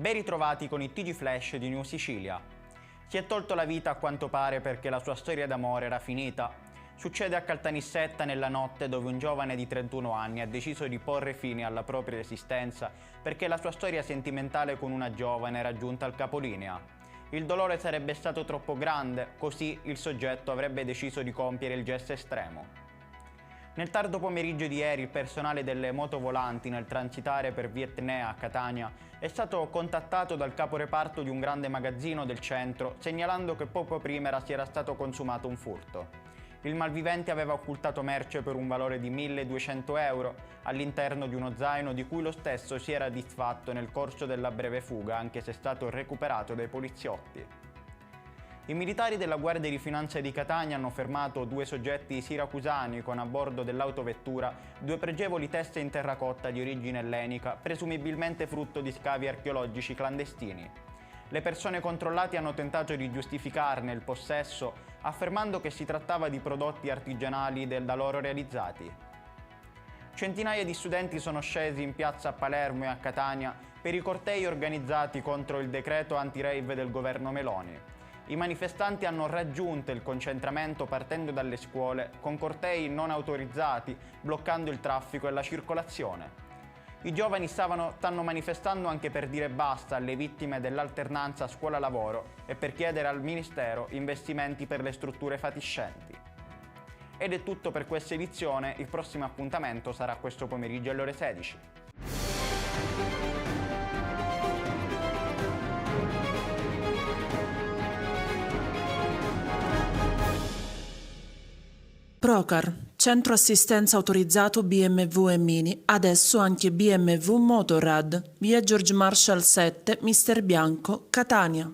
Ben ritrovati con i TG Flash di New Sicilia. Si è tolto la vita a quanto pare perché la sua storia d'amore era finita. Succede a Caltanissetta nella notte dove un giovane di 31 anni ha deciso di porre fine alla propria esistenza perché la sua storia sentimentale con una giovane era giunta al capolinea. Il dolore sarebbe stato troppo grande, così il soggetto avrebbe deciso di compiere il gesto estremo. Nel tardo pomeriggio di ieri il personale delle motovolanti nel transitare per via Etnea a Catania è stato contattato dal caporeparto di un grande magazzino del centro segnalando che poco prima si era stato consumato un furto. Il malvivente aveva occultato merce per un valore di 1.200 euro all'interno di uno zaino di cui lo stesso si era disfatto nel corso della breve fuga, anche se è stato recuperato dai poliziotti. I militari della Guardia di Finanza di Catania hanno fermato due soggetti siracusani con a bordo dell'autovettura due pregevoli teste in terracotta di origine ellenica, presumibilmente frutto di scavi archeologici clandestini. Le persone controllate hanno tentato di giustificarne il possesso, affermando che si trattava di prodotti artigianali da loro realizzati. Centinaia di studenti sono scesi in piazza a Palermo e a Catania per i cortei organizzati contro il decreto anti-rave del governo Meloni. I manifestanti hanno raggiunto il concentramento partendo dalle scuole con cortei non autorizzati, bloccando il traffico e la circolazione. I giovani stanno manifestando anche per dire basta alle vittime dell'alternanza scuola-lavoro e per chiedere al Ministero investimenti per le strutture fatiscenti. Ed è tutto per questa edizione, il prossimo appuntamento sarà questo pomeriggio alle ore 16. Procar, centro assistenza autorizzato BMW e Mini, adesso anche BMW Motorrad, via George Marshall 7, Mister Bianco, Catania.